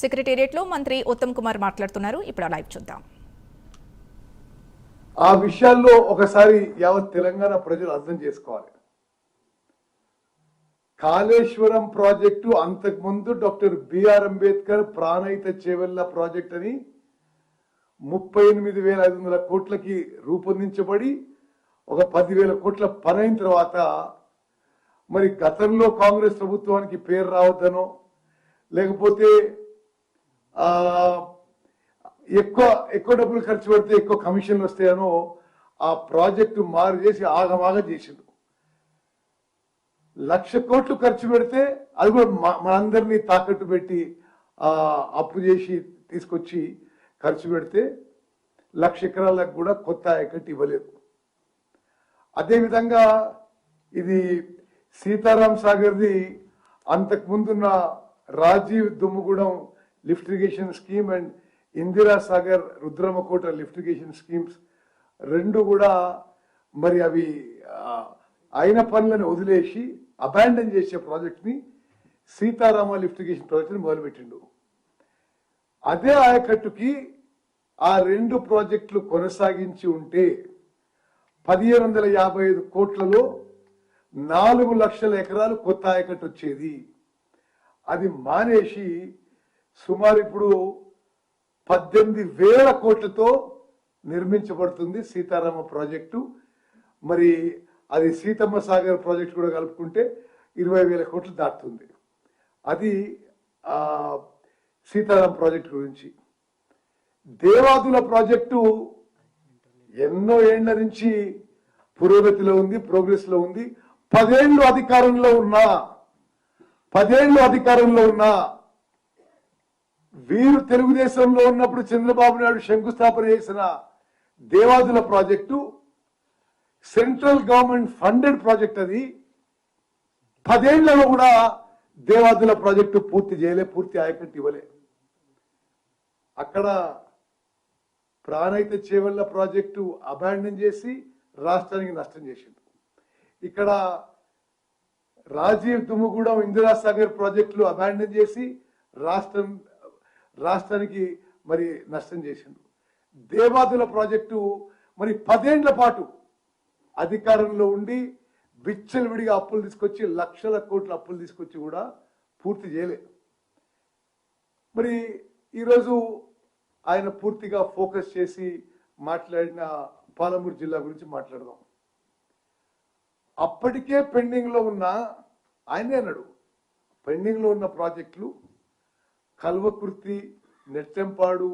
Secretariat లో మంత్రి ఉత్తమ్ కుమార్ మాట్లాడుతున్నారు. ఇప్పుడు లైవ్ చూద్దాం. ఆ విషయాల్లో ఒకసారి యావత్ తెలంగాణ ప్రజలు అర్థం చేసుకోవాలి. కాళేశ్వరం ప్రాజెక్టు అంతకుముందు doctor BR Ambedkar Pranahita Chevella project అని 38,500 కోట్లకి రూపొందించబడి ఒక 10,000 కోట్ల పనైన తర్వాత మరి గతంలో కాంగ్రెస్ ప్రభుత్వానికి పేరు రావద్దనో లేకపోతే ఎక్కువ డబ్బులు ఖర్చు పెడితే ఎక్కువ కమిషన్లు వస్తాయనో ఆ ప్రాజెక్టు మారు చేసి ఆగమాగా చేసిండు. 1,00,000 కోట్లు ఖర్చు పెడితే అది కూడా మనందరినీ తాకట్టు పెట్టి అప్పు చేసి తీసుకొచ్చి ఖర్చు పెడితే 1,00,000 ఎకరాలకు కూడా కొత్త ఆయకట్టు ఇవ్వలేదు. అదేవిధంగా ఇది సీతారాం సాగర్ది అంతకుముందున్న Rajiv Dummugudem lift irrigation scheme and Indira Sagar Rudramakota lift irrigation schemes రెండు కూడా మరి అవి అయిన పనులను వదిలేసి అబాండన్ చేసే ప్రాజెక్ట్ని సీతారామ లిఫ్ట్ ఇరిగేషన్ ప్రాజెక్ట్ని మొదలుపెట్టిండు. అదే ఆయకట్టుకి ఆ రెండు ప్రాజెక్టులు కొనసాగించి ఉంటే 1,755 కోట్లలో 4 లక్షల ఎకరాలు కొత్త ఆయకట్టు వచ్చేది. అది మానేసి సుమారు ఇప్పుడు 18,000 కోట్లతో నిర్మించబడుతుంది సీతారామ ప్రాజెక్టు. మరి అది సీతమ్మ సాగర్ ప్రాజెక్టు కూడా కలుపుకుంటే 20,000 కోట్లు దాటుతుంది. అది సీతారాం ప్రాజెక్టు గురించి. దేవాదుల ప్రాజెక్టు ఎన్నో ఏళ్ల నుంచి పురోగతిలో ఉంది, ప్రోగ్రెస్ లో ఉంది. 10 ఏళ్ళు అధికారంలో ఉన్నా వీరు తెలుగుదేశంలో ఉన్నప్పుడు చంద్రబాబు నాయుడు శంకుస్థాపన చేసిన Devadula project central government funded project. అది 10 ఏళ్లలో కూడా దేవాదుల ప్రాజెక్టు పూర్తి చేయలే, పూర్తి ఆయకట్టు ఇవ్వలే. అక్కడ ప్రాణహిత చేవెళ్ల ప్రాజెక్టు అబాండన్ చేసి రాష్ట్రానికి నష్టం చేసిండు. ఇక్కడ రాజీవ్ దుమ్ముగూడెం ఇందిరా సాగర్ ప్రాజెక్టులు అబాండన్ చేసి రాష్ట్రానికి మరి నష్టం చేసిండు. దేవాదుల ప్రాజెక్టు మరి 10 ఏళ్ల పాటు అధికారంలో ఉండి విచ్చలవిడిగా అప్పులు తీసుకొచ్చి 1,00,000 కోట్ల అప్పులు తీసుకొచ్చి కూడా పూర్తి చేయలే. మరి ఈరోజు ఆయన పూర్తిగా ఫోకస్ చేసి మాట్లాడిన పాలమూరు జిల్లా గురించి మాట్లాడదాం. అప్పటికే పెండింగ్ లో ఉన్న ఆయనే అన్నాడు, పెండింగ్ లో ఉన్న ప్రాజెక్టులు కల్వకుర్తి, నెట్టెంపాడు,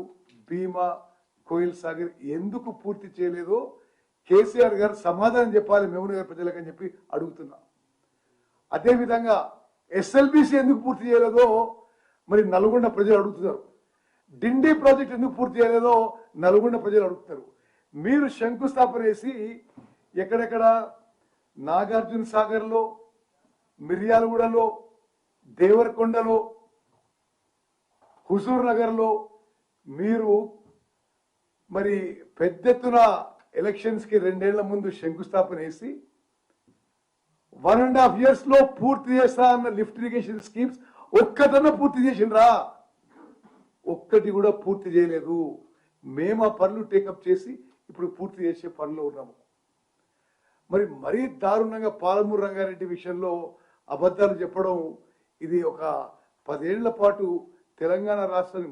భీమా, కోయిల్ సాగర్ ఎందుకు పూర్తి చేయలేదో కేసీఆర్ గారు సమాధానం చెప్పాలి మహబూబ్నగర్ ప్రజలకు అని చెప్పి అడుగుతున్నా. అదేవిధంగా ఎస్ఎల్బిసి ఎందుకు పూర్తి చేయలేదో మరి నల్గొండ ప్రజలు అడుగుతున్నారు. డిండి ప్రాజెక్ట్ ఎందుకు పూర్తి చేయలేదో నల్గొండ ప్రజలు అడుగుతారు. మీరు శంకుస్థాపన చేసి ఎక్కడెక్కడ నాగార్జున సాగర్లో, మిర్యాలగూడలో, దేవరకొండలో, హుజూర్ నగర్లో మీరు మరి పెద్ద ఎత్తున ఎలక్షన్స్ కి 2 ఏళ్ల ముందు శంకుస్థాపన చేసి 1.5 years లో పూర్తి చేస్తా అన్న లిఫ్ట్ ఇరిగేషన్ స్కీమ్స్ ఒక్కటన్నా పూర్తి చేసిండ్రా? ఒక్కటి కూడా పూర్తి చేయలేదు. మేము ఆ పనులు టేకప్ చేసి ఇప్పుడు పూర్తి చేసే పనిలో ఉన్నాము. మరీ దారుణంగా పాలమూరు రంగారెడ్డి విషయంలో అబద్ధాలు చెప్పడం, ఇది ఒక 10 ఏళ్ల పాటు తెలంగాణ రాష్ట్రాన్ని